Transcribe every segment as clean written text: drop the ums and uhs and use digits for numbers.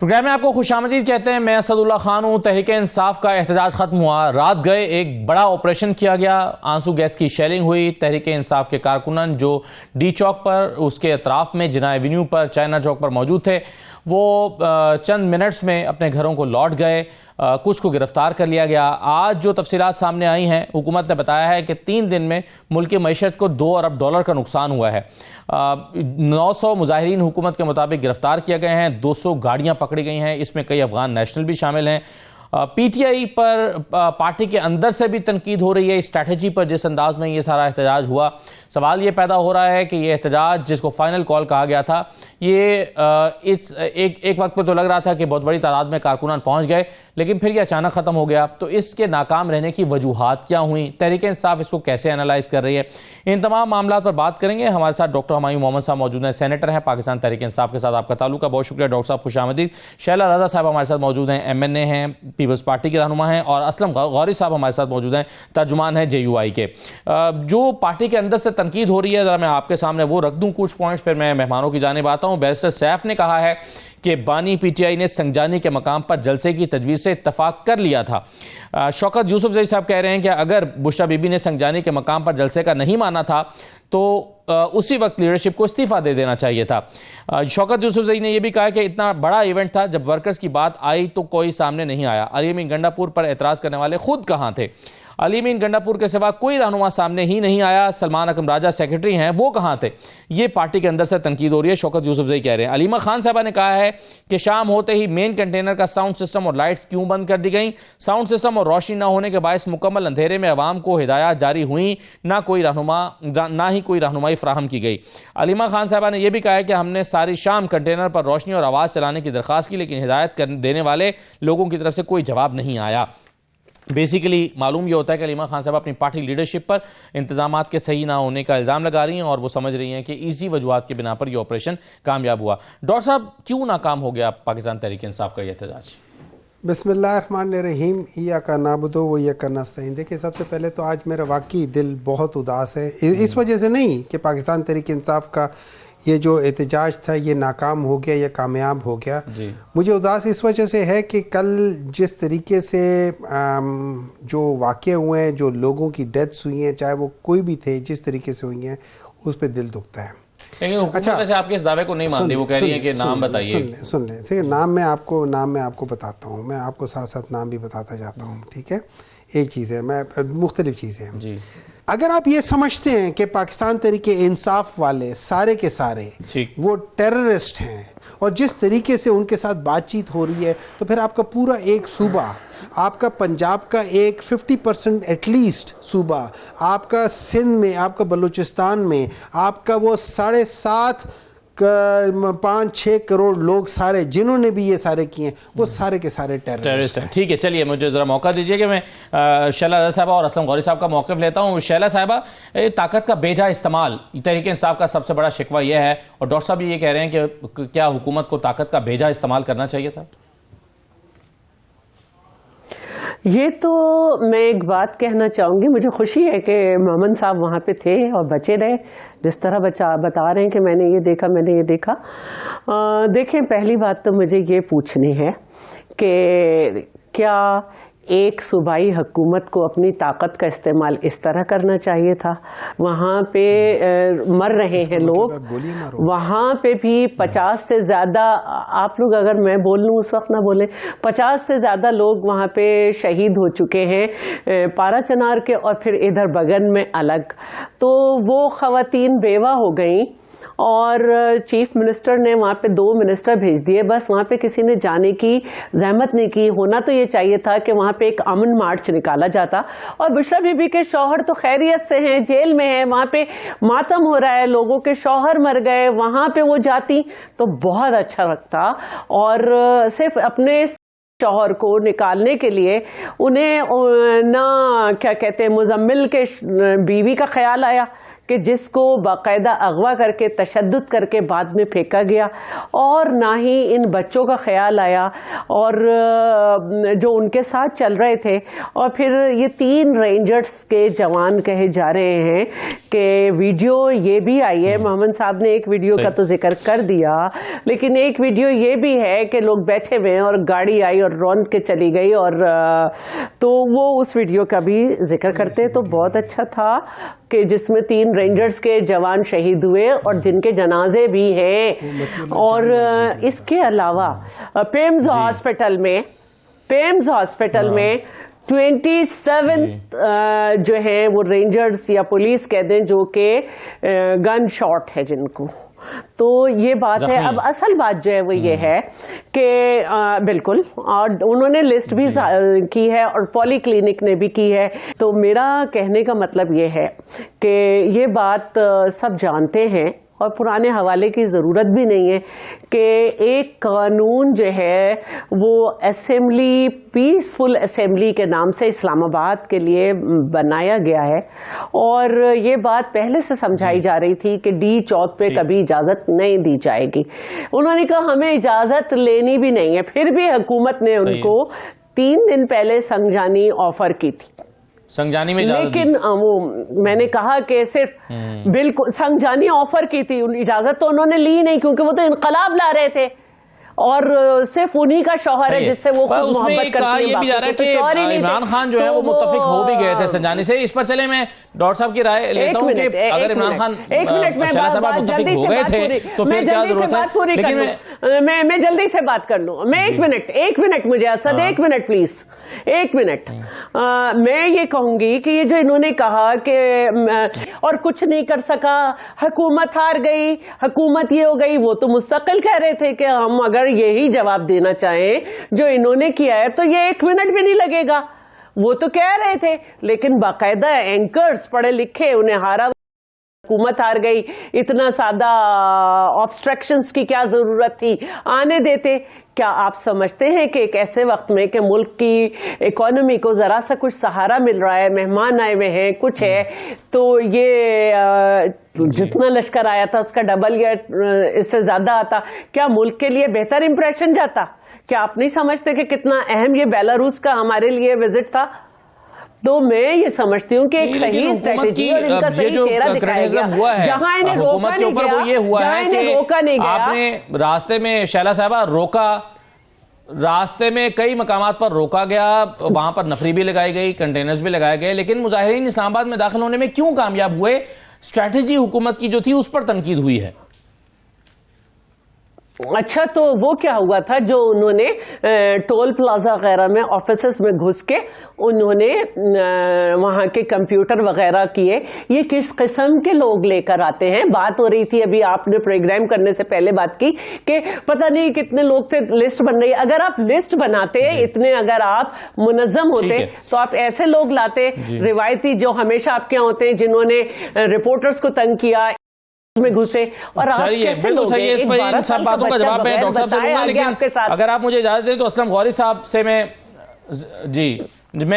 Programme میں آپ کو خوش آمدید کہتے ہیں. میں اسد اللہ خان ہوں. تحریک انصاف کا احتجاج ختم ہوا. رات گئے ایک بڑا آپریشن کیا گیا. آنسو گیس کی شیلنگ ہوئی. تحریک انصاف کے کارکنان جو ڈی چوک پر اس کے اطراف میں جناح ایونیو پر چائنا چوک پر موجود تھے وہ چند منٹس میں اپنے گھروں کو لوٹ گئے. کچھ کو گرفتار کر لیا گیا. آج جو تفصیلات سامنے آئی ہیں, حکومت نے بتایا ہے کہ 3 دن میں ملکی معیشت کو $2 ارب کا نقصان ہوا ہے. 900 مظاہرین حکومت کے مطابق گرفتار کیے گئے ہیں. 200 گاڑیاں پکڑی گئی ہیں. اس میں کئی افغان نیشنل بھی شامل ہیں. P T I per party کے اندر سے بھی تنقید ہو رہی ہے اسٹریٹجی پر جس انداز میں یہ سارا احتجاج ہوا. سوال یہ پیدا ہو رہا ہے کہ یہ احتجاج جس کو فائنل کال کہا گیا تھا, یہ ایک وقت پہ تو لگ رہا تھا کہ بہت بڑی تعداد میں کارکنان پہنچ گئے, لیکن پھر یہ اچانک ختم ہو گیا. تو اس کے ناکام رہنے کی وجوہات کیا ہوئیں؟ تحریک انصاف اس کو کیسے انالائز کر رہی ہے؟ ان تمام معاملات پر بات کریں گے. ہمارے ساتھ ڈاکٹر ہمایوں محمد صاحب موجود ہیں, سینیٹر ہیں پاکستان تحریک انصاف کے ساتھ. آپ کا تعلق ہے, بہت شکریہ ڈاکٹر صاحب, خوش آمدید. شیلا رضا صاحب ہمارے ساتھ موجود ہیں, MNA ہیں, پیپلز پارٹی کے رہنما ہیں, اور اسلم غوری صاحب ہمارے ساتھ موجود ہیں, ترجمان ہیں JUI کے. جو پارٹی کے اندر سے تنقید ہو رہی ہے ذرا میں آپ کے سامنے وہ رکھ دوں کچھ پوائنٹس, پھر میں مہمانوں کی جانب آتا ہوں. بیرسٹر سیف نے کہا ہے کہ بانی PTI نے سنجانی کے مقام پر جلسے کی تجویز سے اتفاق کر لیا تھا. شوکت یوسف زئی صاحب کہہ رہے ہیں کہ اگر بشرا بی بی نے سنجانی کے مقام پر جلسے کا نہیں مانا تھا تو اسی وقت لیڈرشپ کو استعفیٰ دے دینا چاہیے تھا. شوکت یوسف زئی نے یہ بھی کہا کہ اتنا بڑا ایونٹ تھا, جب ورکرز کی بات آئی تو کوئی سامنے نہیں آیا. علی امین گنڈا پور پر اعتراض کرنے والے خود کہاں تھے؟ علی امین گنڈا پور کے سوا کوئی رہنما سامنے ہی نہیں آیا. سلمان اکرم راجہ سیکرٹری ہیں, وہ کہاں تھے؟ یہ پارٹی کے اندر سے تنقید ہو رہی ہے. شوکت یوسف زئی کہہ رہے ہیں. علیمہ خان صاحبہ نے کہا ہے کہ شام ہوتے ہی مین کنٹینر کا ساؤنڈ سسٹم اور لائٹس کیوں بند کر دی گئیں؟ ساؤنڈ سسٹم اور روشنی نہ ہونے کے باعث مکمل اندھیرے میں عوام کو ہدایات جاری ہوئیں, نہ ہی کوئی رہنمائی فراہم کی گئی. علیمہ خان صاحبہ نے یہ بھی کہا ہے کہ ہم نے ساری شام کنٹینر پر روشنی اور آواز چلانے کی درخواست کی, لیکن ہدایت دینے والے لوگوں کی طرف سے کوئی جواب نہیں آیا. بیسیکلی معلوم یہ ہوتا ہے کہ علیمہ خان صاحب اپنی پارٹی لیڈرشپ پر انتظامات کے صحیح نہ ہونے کا الزام لگا رہی ہیں, اور وہ سمجھ رہی ہیں کہ ایزی وجوہات کی بنا پر یہ آپریشن کامیاب ہوا. ڈاکٹر صاحب, کیوں ناکام ہو گیا پاکستان تحریک انصاف کا یہ احتجاج؟ بسم اللہ الرحمن الرحیم. ایاک نعبد و ایاک نستعین. دیکھیں, سب سے پہلے تو آج میرا واقعی دل بہت اداس ہے, اس وجہ سے نہیں کہ پاکستان تحریک انصاف کا یہ جو احتجاج تھا یہ ناکام ہو گیا یا کامیاب ہو گیا. مجھے اداس اس وجہ سے ہے کہ کل جس طریقے سے جو واقع ہوئے ہیں, جو لوگوں کی ڈیتھس ہوئی ہیں, چاہے وہ کوئی بھی تھے, جس طریقے سے ہوئی ہیں, اس پہ دل دکھتا ہے. لیکن حکومت ویسے آپ کے اس دعوے کو نہیں مانتی, وہ کہہ رہی ہیں کہ نام بتائیے. سن لیں, ٹھیک ہے, نام میں آپ کو بتاتا ہوں, میں آپ کو ساتھ ساتھ نام بھی بتاتا جاتا ہوں, ٹھیک ہے. ایک چیز ہے, میں مختلف چیزیں ہیں. اگر آپ یہ سمجھتے ہیں کہ پاکستان تحریک انصاف والے سارے کے سارے وہ ٹیررسٹ ہیں, اور جس طریقے سے ان کے ساتھ بات چیت ہو رہی ہے, تو پھر آپ کا پورا ایک صوبہ, آپ کا پنجاب کا ایک 50% ایٹ لیسٹ صوبہ, آپ کا سندھ میں, آپ کا بلوچستان میں, آپ کا وہ 5-6 کروڑ لوگ سارے جنہوں نے بھی یہ سارے کیے ہیں, وہ سارے کے سارے ٹیررسٹ ہیں. ٹھیک ہے, چلیے مجھے ذرا موقع دیجئے کہ میں شیلا رضا صاحبہ اور اسلم غوری صاحب کا موقف لیتا ہوں. شیلا صاحبہ, طاقت کا بے جا استعمال تحریک انصاف کا سب سے بڑا شکوہ یہ ہے, اور ڈاکٹر صاحب یہ کہہ رہے ہیں کہ کیا حکومت کو طاقت کا بے جا استعمال کرنا چاہیے تھا؟ یہ تو میں ایک بات کہنا چاہوں گی, مجھے خوشی ہے کہ مومن صاحب وہاں پہ تھے اور بچے رہے. جس طرح بتا رہے ہیں کہ میں نے یہ دیکھا. دیکھیں, پہلی بات تو مجھے یہ پوچھنی ہے کہ کیا ایک صوبائی حکومت کو اپنی طاقت کا استعمال اس طرح کرنا چاہیے تھا؟ وہاں پہ مر رہے ہیں لوگ, وہاں پہ بھی 50 سے زیادہ, آپ لوگ اگر میں بول لوں اس وقت نہ بولیں, 50 سے زیادہ لوگ وہاں پہ شہید ہو چکے ہیں پارا چنار کے, اور پھر ادھر بگن میں الگ. تو وہ خواتین بیوہ ہو گئیں, اور چیف منسٹر نے وہاں پہ 2 منسٹر بھیج دیے, بس وہاں پہ کسی نے جانے کی زحمت نہیں کی. ہونا تو یہ چاہیے تھا کہ وہاں پہ ایک امن مارچ نکالا جاتا. اور بشرا بی بی کے شوہر تو خیریت سے ہیں, جیل میں ہیں, وہاں پہ ماتم ہو رہا ہے, لوگوں کے شوہر مر گئے, وہاں پہ وہ جاتی تو بہت اچھا لگتا. اور صرف اپنے شوہر کو نکالنے کے لیے انہیں نہ کیا کہتے ہیں مزمل کے بیوی کا خیال آیا کہ جس کو باقاعدہ اغوا کر کے تشدد کر کے بعد میں پھینکا گیا، اور نہ ہی ان بچوں کا خیال آیا اور جو ان کے ساتھ چل رہے تھے. اور پھر یہ 3 رینجرز کے جوان کہے جا رہے ہیں کہ ویڈیو یہ بھی آئی ہے، محمد صاحب نے ایک ویڈیو کا تو ذکر کر دیا، لیکن ایک ویڈیو یہ بھی ہے کہ لوگ بیٹھے ہوئے ہیں اور گاڑی آئی اور روند کے چلی گئی، اور تو وہ اس ویڈیو کا بھی ذکر کرتے تو بہت اچھا تھا کہ جس میں 3 رینجرز کے جوان شہید ہوئے اور جن کے جنازے بھی ہیں. اور اس کے علاوہ پیمز ہاسپٹل میں 27 جو ہیں وہ رینجرز یا پولیس کہہ دیں جو کہ گن شاٹ ہے جن کو. تو یہ بات ہے. اب اصل بات جو ہے وہ یہ ہے کہ بالکل، اور انہوں نے لسٹ بھی کی ہے اور پولی کلینک نے بھی کی ہے. تو میرا کہنے کا مطلب یہ ہے کہ یہ بات سب جانتے ہیں اور پرانے حوالے کی ضرورت بھی نہیں ہے کہ ایک قانون جو ہے وہ اسمبلی، پیسفل اسمبلی کے نام سے اسلام آباد کے لیے بنایا گیا ہے، اور یہ بات پہلے سے سمجھائی جا رہی تھی کہ ڈی چوک پہ کبھی اجازت نہیں دی جائے گی. انہوں نے کہا ہمیں اجازت لینی بھی نہیں ہے، پھر بھی حکومت نے ان کو 3 دن پہلے سنجانی آفر کی تھی. سنجانی میں لیکن وہ میں نے کہا کہ صرف بالکل سنجانی آفر کی تھی، اجازت تو انہوں نے لی نہیں، کیونکہ وہ تو انقلاب لا رہے تھے اور صرف انہی کا شوہر ہے جس سے وہ خود محبت کرتی ہے. یہ بھی جا رہا ہے کہ عمران خان جو ہے وہ متفق ہو بھی گئے تھے سنجانی سے. اس پر چلے میں ڈاکٹر صاحب کی رائے لیتا ہوں کہ اگر عمران خان شہلا صاحب متفق ہو گئے تھے تو پھر کیا ضرورت ہے. لیکن میں جلدی سے بات کر لوں. میں ایک منٹ مجھے اسد، 1 منٹ پلیز، 1 منٹ. میں یہ کہوں گی کہ یہ جو انہوں نے کہا کہ اور کچھ نہیں کر سکا، حکومت ہار گئی، حکومت یہ ہو گئی، وہ تو مستقل کہہ رہے تھے کہ ہم اگر یہی جواب دینا چاہیں جو انہوں نے کیا ہے تو یہ 1 منٹ بھی نہیں لگے گا. وہ تو کہہ رہے تھے، لیکن باقاعدہ اینکرز پڑھے لکھے انہیں ہارا، حکومت ہار گئی، اتنا سادہ آبسٹریکشنز کی کیا ضرورت تھی، آنے دیتے. کیا آپ سمجھتے ہیں کہ ایک ایسے وقت میں کہ ملک کی اکانومی کو ذرا سا کچھ سہارا مل رہا ہے، مہمان آئے ہوئے ہیں، کچھ ہے، تو یہ جتنا لشکر آیا تھا اس کا ڈبل یا اس سے زیادہ آتا، کیا ملک کے لیے بہتر امپریشن جاتا؟ کیا آپ نہیں سمجھتے کہ کتنا اہم یہ بیلاروس کا ہمارے لیے وزٹ تھا؟ تو میں یہ سمجھتی ہوں کہ ایک صحیح اسٹریٹجی اور ان کا صحیح چہرہ دکھایا گیا. جہاں انہیں روکا نہیں گیا، جہاں انہیں روکا نہیں گیا، آپ نے راستے میں شہلا صاحبہ روکا، راستے میں کئی مقامات پر روکا گیا، وہاں پر نفری بھی لگائی گئی، کنٹینرز بھی لگائے گئے، لیکن مظاہرین اسلام آباد میں داخل ہونے میں کیوں کامیاب ہوئے؟ اسٹریٹجی حکومت کی جو تھی اس پر تنقید ہوئی ہے. اچھا، تو وہ کیا ہوا تھا جو انہوں نے ٹول پلازا وغیرہ میں آفیسز میں گھس کے انہوں نے وہاں کے کمپیوٹر وغیرہ کیے؟ یہ کس قسم کے لوگ لے کر آتے ہیں؟ بات ہو رہی تھی ابھی آپ نے پروگرام کرنے سے پہلے بات کی کہ پتہ نہیں کتنے لوگ تھے، لسٹ بن رہی ہے. اگر آپ لسٹ بناتے اتنے، اگر آپ منظم ہوتے تو آپ ایسے لوگ لاتے روایتی جو ہمیشہ آپ کے یہاں ہوتے ہیں، جنہوں نے رپورٹرز کو تنگ کیا، میں گھسے. اور آپ کیسے لوگ ہیں؟ اس پر ان سب باتوں کا جواب میں ڈاکٹر صاحب سے لوں گا، لیکن اگر آپ مجھے اجازت دیں تو اسلم غوری صاحب سے میں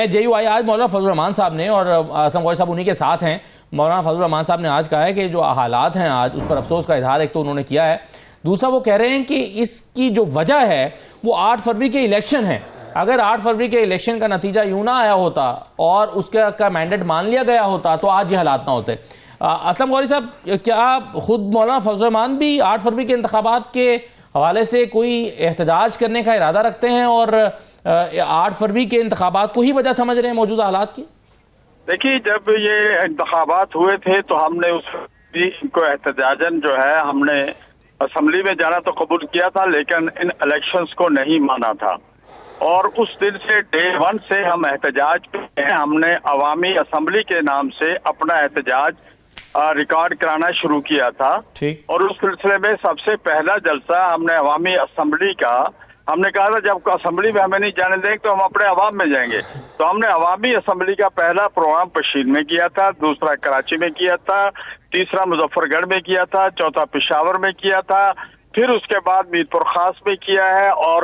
جے یو آئی آج مولانا فضل الرحمان صاحب نے، اور اسلم غوری صاحب انہی کے ساتھ ہیں، مولانا فضل الرحمان صاحب نے آج کہا ہے کہ جو حالات ہیں آج اس پر افسوس کا اظہار ایک تو انہوں نے کیا ہے، دوسرا وہ کہہ رہے ہیں کہ اس کی جو وجہ ہے وہ 8 فروری کے الیکشن ہے. اگر 8 فروری کے الیکشن کا نتیجہ یوں نہ آیا ہوتا اور اس کا مینڈیٹ مان لیا گیا ہوتا تو آج یہ حالات نہ ہوتے. اسلم غوری صاحب، کیا خود مولانا فضل الرحمان بھی 8 فروری کے انتخابات کے حوالے سے کوئی احتجاج کرنے کا ارادہ رکھتے ہیں اور 8 فروری کے انتخابات کو ہی وجہ سمجھ رہے ہیں موجودہ حالات کی؟ دیکھیے، جب یہ انتخابات ہوئے تھے تو ہم نے اس کو احتجاجاً جو ہے ہم نے اسمبلی میں جانا تو قبول کیا تھا، لیکن ان الیکشنز کو نہیں مانا تھا. اور اس دن سے ڈے 1 سے ہم احتجاج پہ ہیں. ہم نے عوامی اسمبلی کے نام سے اپنا احتجاج ریکارڈ کرانا شروع کیا تھا. اور اس سلسلے میں سب سے پہلا جلسہ ہم نے عوامی اسمبلی کا، ہم نے کہا تھا جب اسمبلی میں ہمیں نہیں جانے دیں گے تو ہم اپنے عوام میں جائیں گے. تو ہم نے عوامی اسمبلی کا پہلا پروگرام پشین میں کیا تھا، دوسرا کراچی میں کیا تھا، تیسرا مظفر گڑھ میں کیا تھا، چوتھا پشاور میں کیا تھا، پھر اس کے بعد میر پور خاص میں کیا ہے، اور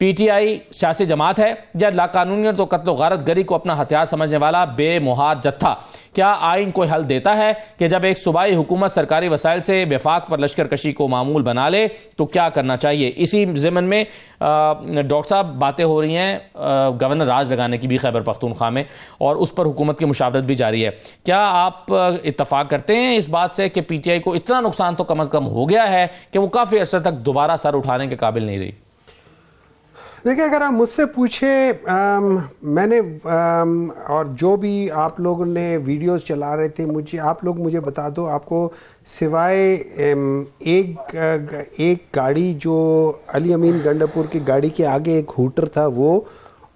پی ٹی آئی سیاسی جماعت ہے یا لاقانونیت و قتل و غارت گری کو اپنا ہتھیار سمجھنے والا بے مہار جتھا؟ کیا آئین کوئی حل دیتا ہے کہ جب ایک صوبائی حکومت سرکاری وسائل سے وفاق پر لشکر کشی کو معمول بنا لے تو کیا کرنا چاہیے؟ اسی ضمن میں ڈاکٹر صاحب باتیں ہو رہی ہیں گورنر راج لگانے کی بھی خیبر پختونخوا میں، اور اس پر حکومت کی مشاورت بھی جاری ہے۔ کیا آپ اتفاق کرتے ہیں اس بات سے کہ پی ٹی آئی کو اتنا نقصان تو کم از کم ہو گیا ہے کہ وہ کافی عرصے تک دوبارہ سر اٹھانے کے قابل نہیں رہی؟ دیکھیں، اگر آپ مجھ سے پوچھیں، میں نے اور جو بھی آپ لوگوں نے ویڈیوز چلا رہے تھے، آپ لوگ مجھے بتا دو، آپ کو سوائے ایک گاڑی جو علی امین گنڈاپور کی گاڑی کے آگے ایک ہوٹر تھا وہ،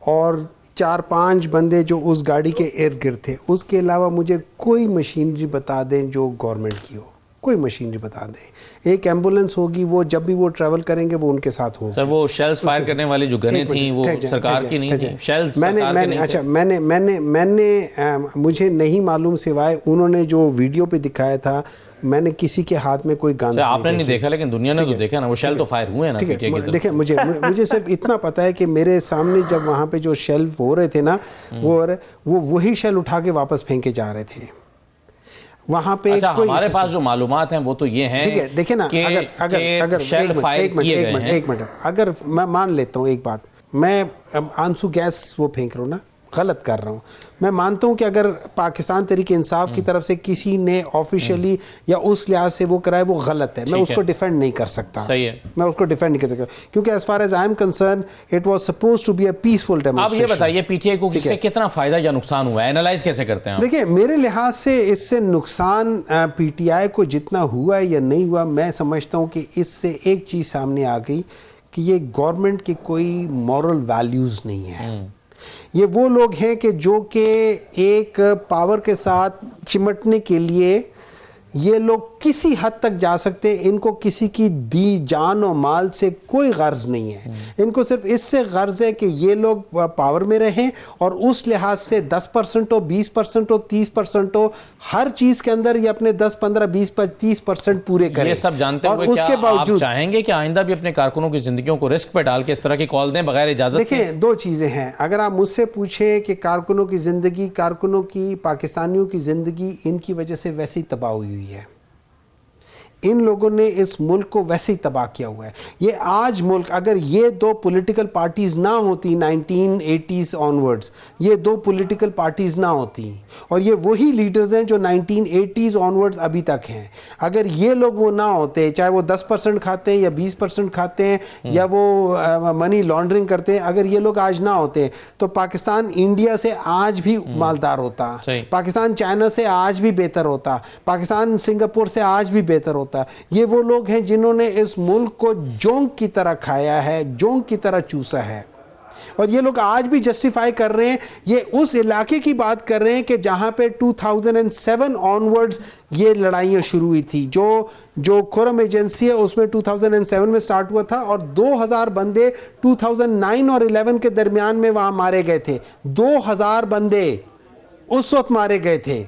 اور 4-5 بندے جو اس گاڑی کے ارد گرد تھے، اس کے علاوہ مجھے کوئی مشینری بتا دیں جو گورنمنٹ کی ہو، کوئی مشینری بتا دیں۔ ایک ایمبولنس ہوگی، وہ جب بھی وہ ٹریول کریں گے وہ ان کے ساتھ ہوگی۔ سر وہ شیلز فائر کرنے والی جو گنیں تھیں وہ سرکار کی نہیں تھیں؟ شیلز سرکار کی نہیں تھیں؟ اچھا، میں نے مجھے نہیں معلوم، سوائے انہوں نے جو ویڈیو پہ دکھایا تھا، میں نے کسی کے ہاتھ میں کوئی گن آپ نے نہیں دیکھا، لیکن دنیا نے تو دیکھا نا، وہ شیل تو فائر ہوئے نا۔ دیکھیں، مجھے صرف اتنا پتا ہے کہ میرے سامنے جب وہاں پہ جو شیل ہو رہے تھے نا، وہ وہی شیل اٹھا کے واپس پھینکے جا رہے تھے وہاں پہ۔ ہمارے پاس جو معلومات ہیں وہ تو یہ ہیں، دیکھیں نا، اگر شیل فائر کیے گئے ہیں۔ ایک منٹ، اگر میں مان لیتا ہوں ایک بات، میں آنسو گیس وہ پھینک رہا ہوں نا، غلط کر رہا ہوں، میں مانتا ہوں کہ اگر پاکستان تحریک انصاف کی طرف سے کسی نے آفیشلی یا اس لحاظ سے وہ کرائے، وہ غلط ہے، میں اس کو ڈیفینڈ نہیں کر سکتا۔ صحیح ہے، میں اس کو ڈیفینڈ نہیں کر سکتا، کیونکہ as far as I am concerned it was supposed to be a peaceful demonstration۔ آپ یہ بتائیے پی ٹی آئی کو اس سے کتنا فائدہ یا نقصان ہوا ہے، اینالائز کیسے کرتے ہیں آپ؟ دیکھیں، میرے لحاظ سے اس سے نقصان پی ٹی آئی کو جتنا ہوا ہے یا نہیں ہوا، میں سمجھتا ہوں کہ اس سے ایک چیز سامنے آ گئی کہ یہ گورنمنٹ کی کوئی مورل ویلیوز نہیں ہے۔ یہ وہ لوگ ہیں کہ جو کہ ایک پاور کے ساتھ چمٹنے کے لیے یہ لوگ کسی حد تک جا سکتے ہیں، ان کو کسی کی دی جان و مال سے کوئی غرض نہیں ہے، ان کو صرف اس سے غرض ہے کہ یہ لوگ پاور میں رہیں، اور اس لحاظ سے 10% ہو، 20% ہو، 30% ہو، ہر چیز کے اندر یہ اپنے 10, 15, 20, 30% پورے کریں۔ یہ سب جانتے ہوئے کیا آپ چاہیں گے کہ آئندہ بھی اپنے کارکنوں کی زندگیوں کو رسک پہ ڈال کے اس طرح کی کال دیں بغیر اجازت؟ دیکھیں، دو چیزیں ہیں، اگر آپ مجھ سے پوچھیں کہ کارکنوں کی زندگی، کارکنوں کی، پاکستانیوں کی زندگی ان کی وجہ سے ویسے ہی تباہ ہوئی ہے، ان لوگوں نے اس ملک کو ویسے ہی تباہ کیا ہوا ہے۔ یہ آج ملک، اگر یہ دو پولیٹیکل پارٹیز نہ ہوتی 1980s آنورڈز، یہ دو پولیٹیکل پارٹیز نہ ہوتی، اور یہ وہی لیڈرز ہیں جو 1980s آنورڈز ابھی تک ہیں، اگر یہ لوگ وہ نہ ہوتے، چاہے وہ 10% کھاتے ہیں یا 20% کھاتے ہیں یا وہ منی لانڈرنگ کرتے ہیں، اگر یہ لوگ آج نہ ہوتے تو پاکستان انڈیا سے آج بھی مالدار ہوتا، پاکستان چائنا سے آج بھی بہتر ہوتا، پاکستان سنگاپور سے آج بھی بہتر ہوتا۔ یہ وہ لوگ ہیں جنہوں نے اس ملک کو جونک کی طرح کھایا ہے، جونک کی طرح چوسا ہے، اور یہ لوگ آج بھی جسٹیفائی کر رہے ہیں۔ یہ اس علاقے کی بات کر رہے ہیں کہ جہاں پہ 2007 آنورڈز یہ لڑائیاں شروع ہوئی تھی، جو کورم ایجنسی ہے اس میں 2007 میں سٹارٹ ہوا تھا، اور 2000 بندے 2009 اور 11 کے درمیان میں وہاں مارے گئے تھے، 2000 بندے اس وقت مارے گئے تھے۔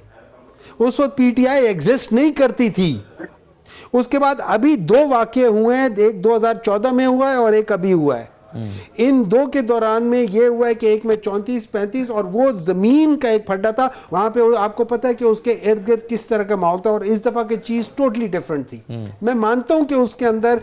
اس وقت پی ٹی آئی ایگزسٹ نہیں کرتی تھی۔ اس کے بعد ابھی 2 واقعے ہوئے ہیں، ایک 2014 میں ہوا ہے اور ایک ابھی ہوا ہے۔ ان 2 کے دوران میں یہ ہوا ہے کہ ایک میں 34-35، اور وہ زمین کا ایک پھڈا تھا، وہاں پہ آپ کو پتا ہے کہ اس کے ارد گرد کس طرح کا ماحول تھا، اور اس دفعہ کی چیز ٹوٹلی ڈیفرنٹ تھی۔ میں مانتا ہوں کہ اس کے اندر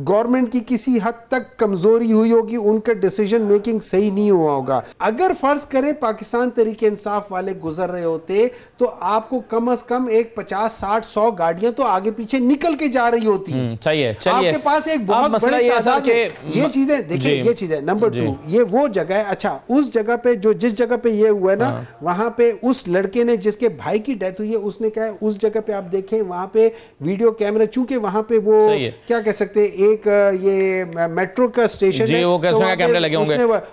گورنمنٹ کی کسی حد تک کمزوری ہوئی ہوگی، ان کا ڈیسیجن میکنگ صحیح نہیں ہوا ہوگا۔ اگر فرض کریں پاکستان تحریک انصاف والے گزر رہے ہوتے تو آپ کو کم از کم ایک 50, 60, 100 گاڑیاں تو آگے پیچھے نکل کے جا رہی ہوتی۔ چاہیے آپ کے پاس ایک بہت بڑی تعداد ہے۔ یہ چیزیں دیکھیں، یہ چیزیں نمبر 2، یہ وہ جگہ ہے۔ اچھا، اس جگہ پہ جس جگہ پہ یہ ہوا ہے نا، وہاں پہ اس لڑکے نے جس کے بھائی کی ڈیتھ ہوئی ہے، اس نے کہا ہے اس جگہ پہ آپ دیکھیں، وہاں پہ ویڈیو کیمرہ، چونکہ وہاں پہ وہ کیا کہہ سکتے ہیں، ایک یہ میٹرو کا اسٹیشن ہے،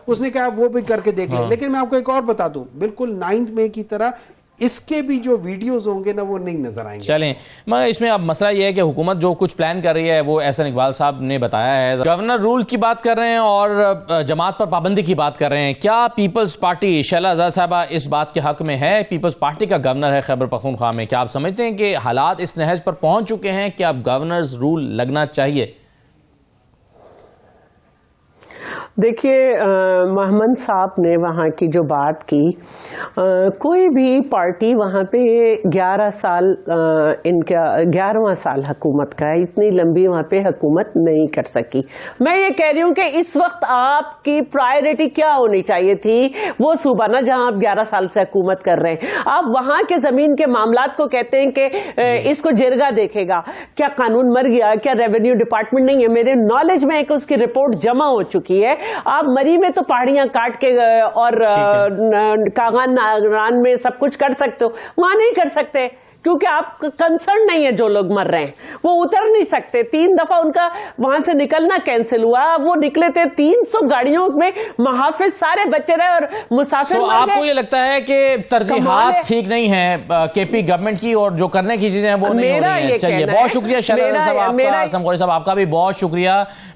اس نے کہا وہ بھی کر کے دیکھ لیں۔ لیکن میں آپ کو ایک اور بتا دوں، بالکل 9 مئی کی طرح اس کے بھی جو ویڈیوز ہوں گے نا وہ نہیں نظر آئیں گے۔ چلیں، مگر اس میں اب مسئلہ یہ ہے کہ حکومت جو کچھ پلان کر رہی ہے وہ احسن اقبال صاحب نے بتایا ہے، گورنر رول کی بات کر رہے ہیں اور جماعت پر پابندی کی بات کر رہے ہیں۔ کیا پیپلز پارٹی، شیلا آزاد صاحبہ اس بات کے حق میں ہے؟ پیپلز پارٹی کا گورنر ہے خیبر پختونخوا میں، کیا آپ سمجھتے ہیں کہ حالات اس نہج پر پہنچ چکے ہیں کہ اب گورنرز رول لگنا چاہیے؟ دیکھیے محمد صاحب نے وہاں کی جو بات کی، کوئی بھی پارٹی وہاں پہ 11 سال ان کا 11واں سال حکومت کا ہے، اتنی لمبی وہاں پہ حکومت نہیں کر سکی. میں یہ کہہ رہی ہوں کہ اس وقت آپ کی پرائیورٹی کیا ہونی چاہیے تھی؟ وہ صوبہ نا جہاں آپ 11 سال سے حکومت کر رہے ہیں، آپ وہاں کے زمین کے معاملات کو کہتے ہیں کہ اس کو جرگا دیکھے گا. کیا قانون مر گیا؟ کیا ریونیو ڈپارٹمنٹ نہیں ہے؟ میرے نالج میں ایک اس کی رپورٹ جمع ہو چکی ہے. آپ مری میں تو پہاڑیاں کاٹ کے اور کاغان ناگران میں سب کچھ کر سکتے ہو، وہاں نہیں کر سکتے کیونکہ آپ کنسرن نہیں ہے. جو لوگ مر رہے ہیں وہ اتر نہیں سکتے. 3 دفعہ ان کا وہاں سے نکلنا کینسل ہوا. وہ نکلے تھے 300 گاڑیوں میں، محافظ سارے بچے رہے اور مسافر مر گئے. آپ کو یہ لگتا ہے کہ ترجیحات ٹھیک نہیں ہیں کے پی گورنمنٹ کی، اور جو کرنے کی چیزیں ہیں وہ نہیں ہو رہی ہیں؟ چلیے بہت شکریہ شہزاد صاحب آپ کا، اسم غوری صاحب آپ کا بھی بہت شکریہ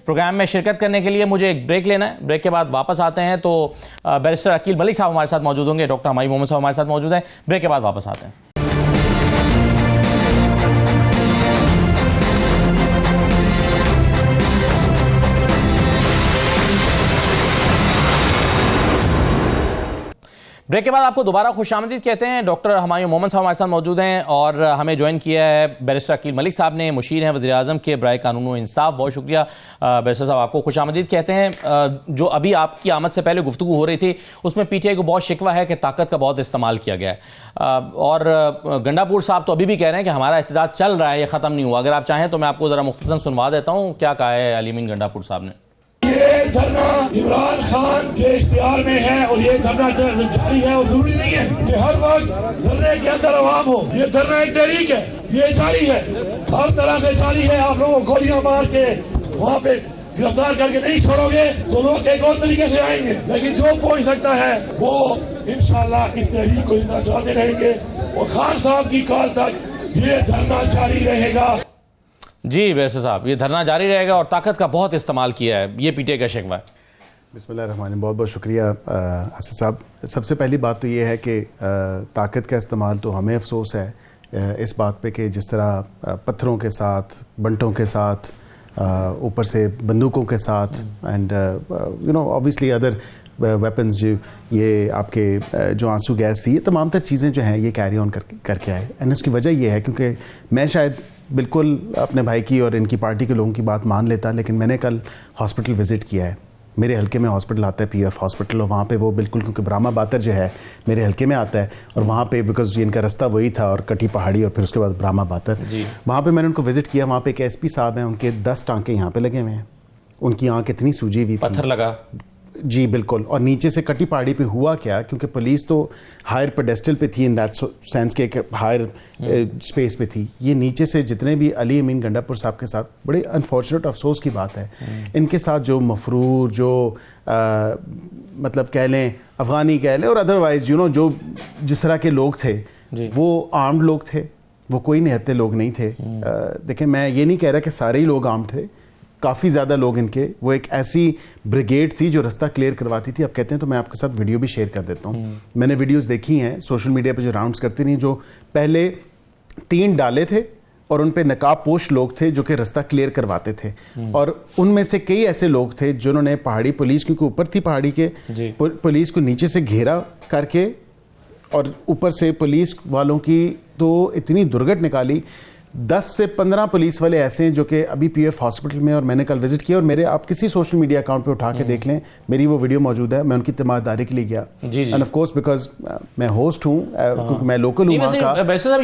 پروگرام میں شرکت کرنے کے لیے. مجھے ایک بریک لینا ہے، بریک کے بعد واپس آتے ہیں. تو بیرسٹر عقیل ملک صاحب ہمارے ساتھ موجود ہوں گے، ڈاکٹر ہمایوں محمد صاحب ہمارے ساتھ موجود ہیں. بریک کے بعد واپس آتے ہیں. بریک کے بعد آپ کو دوبارہ خوش آمدید کہتے ہیں. ڈاکٹر ہمایوں محمد صاحب ہمارے ساتھ موجود ہیں اور ہمیں جوائن کیا ہے بیرسٹر عقیل ملک صاحب نے، مشیر ہیں وزیر اعظم کے برائے قانون و انصاف. بہت شکریہ بیرسٹر صاحب، آپ کو خوش آمدید کہتے ہیں. جو ابھی آپ کی آمد سے پہلے گفتگو ہو رہی تھی اس میں پی ٹی آئی کو بہت شکوہ ہے کہ طاقت کا بہت استعمال کیا گیا ہے، اور گنڈا پور صاحب تو ابھی بھی کہہ رہے ہیں کہ ہمارا احتجاج چل رہا ہے، یہ ختم نہیں ہوا. اگر آپ چاہیں تو میں آپ کو ذرا مختصراً سنوا دیتا ہوں کیا کہا ہے علی امین گنڈا پور صاحب نے. یہ دھرنا عمران خان کے اختیار میں ہے اور یہ دھرنا جاری ہے، اور ضروری نہیں ہے کہ ہر وقت دھرنے کے اندر عوام ہو. یہ دھرنا ایک تحریک ہے، یہ جاری ہے، ہر طرح سے جاری ہے. آپ لوگوں کو گولیاں مار کے وہاں پہ گرفتار کر کے نہیں چھوڑو گے تو لوگ ایک اور طریقے سے آئیں گے. لیکن جو پہنچ سکتا ہے وہ انشاءاللہ اس تحریک کو اتنا چلاتے رہیں گے اور خان صاحب کی کال تک یہ دھرنا جاری رہے گا. جی بیرسٹر صاحب، یہ دھرنا جاری رہے گا اور طاقت کا بہت استعمال کیا ہے، یہ پی ٹی آئی کا شکوہ ہے. بسم اللہ الرحمن الرحیم. بہت بہت شکریہ اسد صاحب. سب سے پہلی بات تو یہ ہے کہ طاقت کا استعمال تو ہمیں افسوس ہے اس بات پہ کہ جس طرح پتھروں کے ساتھ، بنٹوں کے ساتھ، اوپر سے بندوقوں کے ساتھ، اینڈ obviously ادر ویپنز، یہ آپ کے جو آنسو گیس تھی، یہ تمام تر چیزیں جو ہیں یہ کیری آن کر کے آئے. اینڈ اس کی وجہ یہ ہے کیونکہ میں شاید بالکل اپنے بھائی کی اور ان کی پارٹی کے لوگوں کی بات مان لیتا، لیکن میں نے کل ہاسپٹل وزٹ کیا ہے. میرے حلقے میں ہاسپٹل آتا ہے پی ایف ہاسپٹل، اور وہاں پہ وہ بالکل، کیونکہ براما باتر جو ہے میرے حلقے میں آتا ہے، اور وہاں پہ بیکاز ان کا رستہ وہی تھا، اور کٹی پہاڑی اور پھر اس کے بعد براما باتر. وہاں پہ میں نے ان کو وزٹ کیا. وہاں پہ ایک ایس پی صاحب ہیں، ان کے 10 ٹانکے یہاں پہ لگے ہوئے ہیں. ان کی آنکھ اتنی سوجی ہوئی تھی، پتھر لگا. جی بالکل. اور نیچے سے کٹی پہاڑی پہ ہوا کیا، کیونکہ پولیس تو ہائر پیڈسٹل پہ تھی، ان دیٹ سینس کے ایک ہائر اسپیس پہ تھی. یہ نیچے سے جتنے بھی علی امین گنڈا پور صاحب کے ساتھ، بڑے انفارچونیٹ افسوس کی بات ہے، ان کے ساتھ جو مفرور، جو مطلب کہہ لیں افغانی کہہ لیں، اور ادروائز جو جس طرح کے لوگ تھے، وہ آرمڈ لوگ تھے، وہ کوئی نہتے لوگ نہیں تھے. دیکھیں میں یہ نہیں کہہ رہا کہ سارے ہی لوگ آرمڈ تھے، کافی زیادہ لوگ ان کے، وہ ایک ایسی بریگیڈ تھی جو رستہ کلیئر کرواتی تھی. اب کہتے ہیں تو میں آپ کے ساتھ ویڈیو بھی شیئر کر دیتا ہوں. میں نے ویڈیوز دیکھی ہیں سوشل میڈیا پہ جو راؤنڈز کرتی رہی، جو پہلے 3 ڈالے تھے اور ان پہ نقاب پوش لوگ تھے جو کہ رستہ کلیئر کرواتے تھے، اور ان میں سے کئی ایسے لوگ تھے جنہوں نے پہاڑی پولیس، کیونکہ اوپر تھی پہاڑی کے، پولیس کو نیچے سے گھیرا کر کے، اور اوپر سے پولیس والوں کی تو اتنی درگٹ نکالی. 10 سے 15 پولیس والے ایسے ہیں جو کہ ابھی پی ایف ہاسپٹل میں، اور میں نے کل وزٹ کیا، اور میرے آپ کسی سوشل میڈیا اکاؤنٹ پہ اٹھا کے دیکھ لیں، میری وہ ویڈیو موجود ہے. میں ان کی تیمارداری کے لیے گیا، اینڈ آف کورس بیکاز میں ہوسٹ ہوں، کیونکہ میں لوکل ہوں وہاں کا.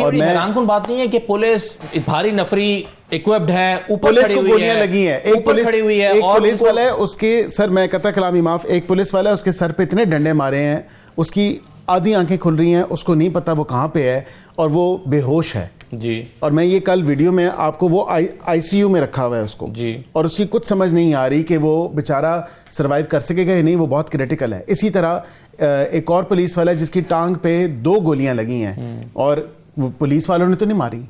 اور میں حیران کن بات نہیں ہے کہ پولیس بھاری نفری ایکوپڈ ہے، پولیس کو گولیاں لگی ہیں. ایک پولیس والا ہے، اس کے سر، میں قطع کلامی معاف، ایک پولیس والا ہے، اس کے سر پہ اتنے ڈنڈے مارے ہیں، اس کی آدھی آنکھیں کھل رہی ہیں، اس کو نہیں پتا وہ کہاں پہ ہے، اور وہ بے ہوش ہے. جی. اور میں یہ کل ویڈیو میں آپ کو، وہ آئی سی یو میں رکھا ہوا ہے اس کو، اور اس کی کچھ سمجھ نہیں آ رہی کہ وہ بیچارہ سروائیو کر سکے گا یا نہیں، وہ بہت کریٹیکل ہے. اسی طرح ایک اور پولیس والا ہے جس کی ٹانگ پہ 2 گولیاں لگی ہیں، اور پولیس والوں نے تو نہیں ماری،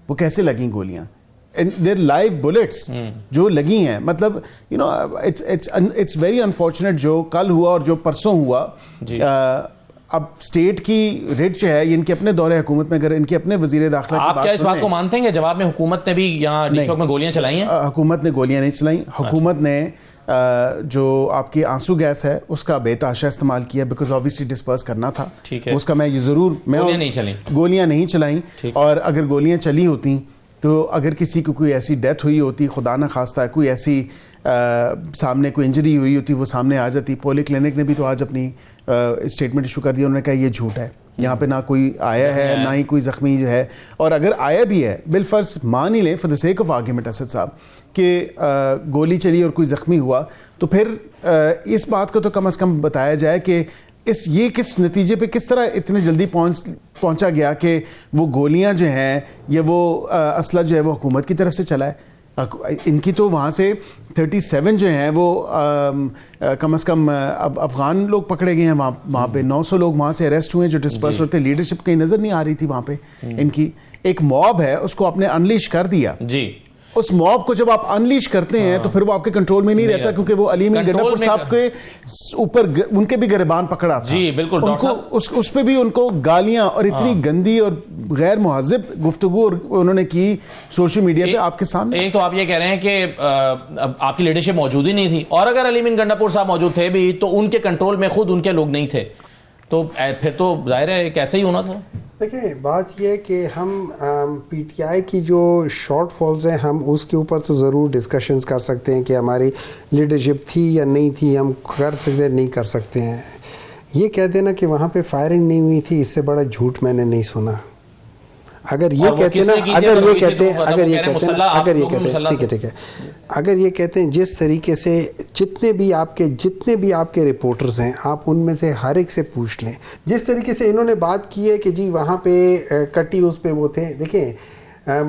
وہ کیسے لگیں گولیاں؟ دیر لائیو بلٹس جو لگی ہیں. مطلب اٹس ویری انفارچونیٹ جو کل ہوا اور جو پرسوں ہوا. اب اسٹیٹ کی ریٹ جو ہے ان کے اپنے دور حکومت میں اگر ان کے اپنے وزیر داخلہ کی آپ کیا اس بات کو مانتے ہیں کہ جواب میں حکومت نے بھی یہاں ڈی چوک میں گولیاں چلائی ہیں؟ حکومت نے گولیاں نہیں چلائیں. حکومت نے جو آپ کی آنسو گیس ہے اس کا بے تحاشا استعمال کیا بیکاز آبویسلی ڈسپرس کرنا تھا. اس کا میں یہ ضرور گولیاں نہیں چلائیں. اور اگر گولیاں چلی ہوتی تو اگر کسی کو کوئی ایسی ڈیتھ ہوئی ہوتی, خدا نہ خواستہ کوئی ایسی سامنے کوئی انجری ہوئی ہوتی, وہ سامنے آ جاتی. پولی کلینک نے بھی تو آج اپنی اسٹیٹمنٹ ایشو کر دیا, انہوں نے کہا یہ جھوٹ ہے, یہاں پہ نہ کوئی آیا ہے نہ ہی کوئی زخمی جو ہے. اور اگر آیا بھی ہے بالفرض مان ہی لیں for the sake of argument Asad صاحب کہ گولی چلی اور کوئی زخمی ہوا, تو پھر اس بات کو تو کم از کم بتایا جائے کہ یہ کس نتیجے پہ کس طرح اتنے جلدی پہنچا گیا کہ وہ گولیاں جو ہیں یا وہ اسلحہ جو ہے وہ حکومت کی طرف سے چلا ہے. ان کی تو وہاں سے 37 جو ہیں وہ کم از کم اب افغان لوگ پکڑے گئے ہیں وہاں پہ. 900 لوگ وہاں سے اریسٹ ہوئے ہیں جو ڈسپرس ہوتے. لیڈرشپ کہیں نظر نہیں آ رہی تھی وہاں پہ. ان کی ایک موب ہے, اس کو آپ نے انلیش کر دیا. جی, اس موب کو جب آپ انلیش کرتے ہیں تو پھر وہ آپ کے کنٹرول میں نہیں رہتا, کیونکہ وہ علی امین گنڈا پور صاحب کے اوپر ان کے بھی گریبان پکڑا تھا. جی بالکل, اس پہ بھی ان کو گالیاں اور اتنی گندی اور غیر مہذب گفتگو انہوں نے کی سوشل میڈیا پہ آپ کے سامنے. ایک تو آپ یہ کہہ رہے ہیں کہ آپ کی لیڈرشپ موجود ہی نہیں تھی, اور اگر علی امین گنڈا پور صاحب موجود تھے بھی تو ان کے کنٹرول میں خود ان کے لوگ نہیں تھے, تو پھر تو ظاہر ہے کیسے ہی ہونا تھا. دیکھیں بات یہ ہے کہ ہم پی ٹی آئی کی جو شارٹ فالز ہیں ہم اس کے اوپر تو ضرور ڈسکشنز کر سکتے ہیں کہ ہماری لیڈرشپ تھی یا نہیں تھی, ہم کر سکتے نہیں کر سکتے ہیں. یہ کہہ دینا کہ وہاں پہ فائرنگ نہیں ہوئی تھی, اس سے بڑا جھوٹ میں نے نہیں سنا. اگر یہ کہتے نا اگر یہ کہتے ہیں جس طریقے سے جتنے بھی آپ کے رپورٹرز ہیں آپ ان میں سے ہر ایک سے پوچھ لیں, جس طریقے سے انہوں نے بات کی ہے کہ جی وہاں پہ کٹی اس پہ وہ تھے. دیکھیں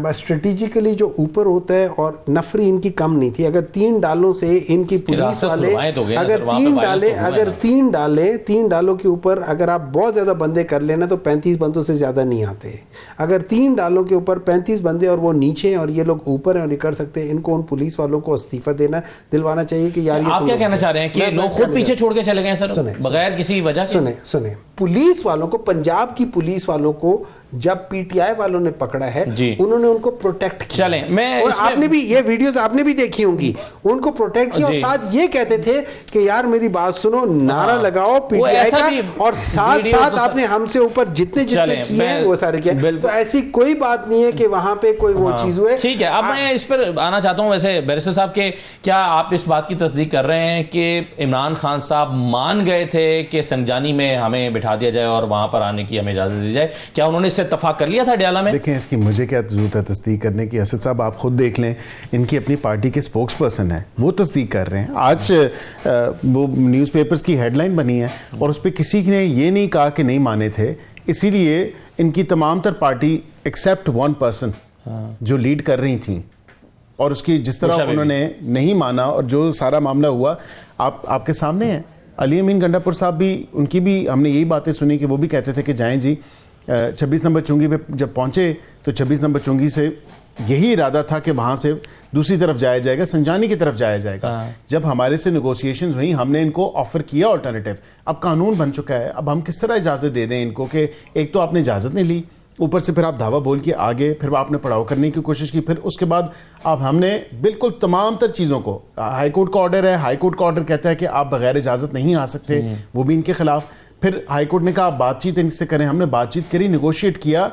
اسٹریٹیجیکلی جو اوپر ہوتا ہے اور نفری ان کی کم نہیں تھی. اگر 3 ڈالوں سے ان کی پولیس والے اگر 3 ڈالوں کے اوپر اگر آپ بہت زیادہ بندے کر لینا تو 35 بندوں سے زیادہ نہیں آتے. اگر 3 ڈالوں کے اوپر 35 بندے اور وہ نیچے ہیں اور یہ لوگ اوپر ہیں اور یہ کر سکتے ہیں, ان کو ان پولیس والوں کو استعفیٰ دلوانا چاہیے کہ یار آپ کیا کہنا چاہ رہے ہیں کہ لوگ خود پیچھے چھوڑ کے چلے گئے سر بغیر کسی وجہ سے؟ سنیں پولیس والوں کو, پنجاب کی پولیس والوں کو جب پی ٹی آئی والوں نے پکڑا ہے انہوں نے ان کو پروٹیکٹ کیا. اور آپ نے بھی یہ ویڈیوز آپ نے بھی دیکھی ہوں گی, ان کو پروٹیکٹ کیا اور ساتھ یہ کہتے تھے کہ یار میری بات سنو, نعرہ لگاؤ پی ٹی آئی کا, اور ساتھ آپ نے ہم سے اوپر جتنے کیے ہیں وہ سارے کیے. تو ایسی کوئی بات نہیں ہے کہ وہاں پہ کوئی وہ چیز ہوئے. ٹھیک ہے, اب میں اس پر آنا چاہتا ہوں. ویسے بیرسٹر صاحب کہ کیا آپ اس بات کی تصدیق کر رہے ہیں کہ عمران خان صاحب مان گئے تھے کہ سنجانی میں ہمیں بٹھا دیا جائے اور وہاں پر آنے کی ہمیں اجازت دی جائے؟ کیا انہوں نے اس سے اتفاق کر لیا تھا ڈیالہ میں؟ دیکھیں اس کی مجھے کیا ضرورت ہے تصدیق کرنے کی. اسد صاحب آپ خود دیکھ لیں, ان کی اپنی پارٹی کے سپوکس پرسن ہیں, وہ تصدیق کر رہے ہیں. آج وہ نیوز پیپرز کی ہیڈ لائن بنی ہے اور اس پہ کسی نے یہ نہیں کہا کہ نہیں مانے تھے. اسی لیے ان کی تمام تر پارٹی ایکسیپٹ 1 پرسن جو لیڈ کر رہی تھیں, اور اس کی جس طرح انہوں نے نہیں مانا اور جو سارا معاملہ ہوا آپ کے سامنے ہے. علی امین گنڈا پور صاحب بھی, ان کی بھی ہم نے یہی باتیں سنی کہ وہ بھی کہتے تھے کہ جائیں جی 26 نمبر چنگی پہ جب پہنچے تو 26 نمبر چنگی سے یہی ارادہ تھا کہ وہاں سے دوسری طرف جایا جائے گا, سنجانی کی طرف جایا جائے گا. جب ہمارے سے نیگوسیشنز ہوئی ہم نے ان کو آفر کیا آلٹرنیٹیو. اب قانون بن چکا ہے, اب ہم کس طرح اجازت دے دیں ان کو کہ ایک تو آپ نے اجازت نہیں لی, اوپر سے پھر آپ دھاوا بول کے آگے, پھر آپ نے پڑاؤ کرنے کی کوشش کی, پھر اس کے بعد اب ہم نے بالکل تمام تر چیزوں کو, ہائی کورٹ کا آرڈر ہے, ہائی کورٹ کا آرڈر کہتا ہے کہ آپ بغیر اجازت نہیں آ سکتے, وہ بھی ان کے خلاف. پھر ہائی کورٹ نے کہا آپ بات چیت ان سے کریں, ہم نے بات چیت کری, نیگوشیٹ کیا,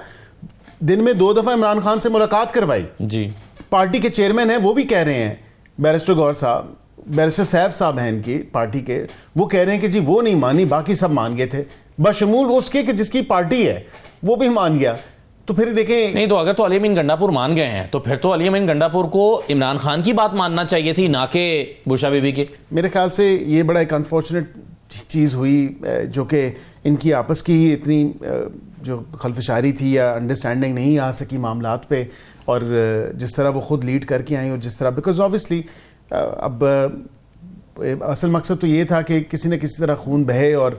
دن میں 2 دفعہ عمران خان سے ملاقات کروائی. جی پارٹی کے چیئرمین ہیں وہ بھی کہہ رہے ہیں, بیرسٹر گور صاحب, بیرسٹر سیف صاحب ہیں ان کی پارٹی کے, وہ کہہ رہے ہیں کہ جی وہ نہیں مانی, باقی سب مان گئے تھے, بشمول اس کے کہ جس کی پارٹی ہے وہ بھی مان گیا. تو پھر دیکھیں نہیں, تو اگر تو علی امین گنڈا پور مان گئے ہیں تو پھر تو علی امین گنڈا پور کو عمران خان کی بات ماننا چاہیے تھی, نہ کہ بشرا بی بی کے. میرے خیال سے یہ بڑا ایک انفارچونیٹ چیز ہوئی جو کہ ان کی آپس کی ہی اتنی جو خلفشاری تھی یا انڈرسٹینڈنگ نہیں آ سکی معاملات پہ, اور جس طرح وہ خود لیڈ کر کے آئیں اور جس طرح, بیکاز آبویسلی اب اصل مقصد تو یہ تھا کہ کسی نہ کسی طرح خون بہے, اور